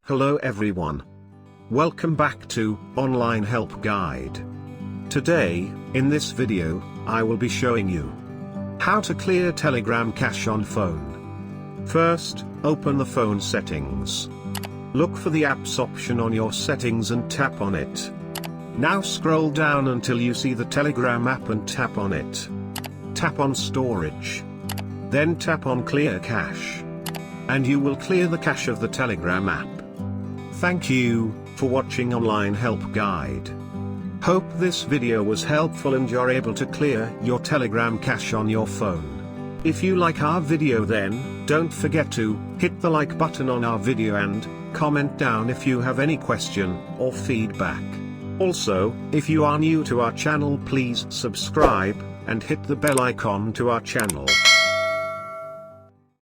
Hello everyone. Welcome back to Online Help Guide. Today, in this video, I will be showing you how to clear Telegram cache on phone. First, open the phone settings. Look for the apps option on your settings and tap on it. Now scroll down until you see the Telegram app and tap on it. Tap on storage. Then tap on clear cache. And you will clear the cache of the Telegram app. Thank you for watching Online Help Guide. Hope this video was helpful and you're able to clear your Telegram cache on your phone. If you like our video, then don't forget to hit the like button on our video and comment down if you have any question or feedback. Also, if you are new to our channel, please subscribe and hit the bell icon to our channel.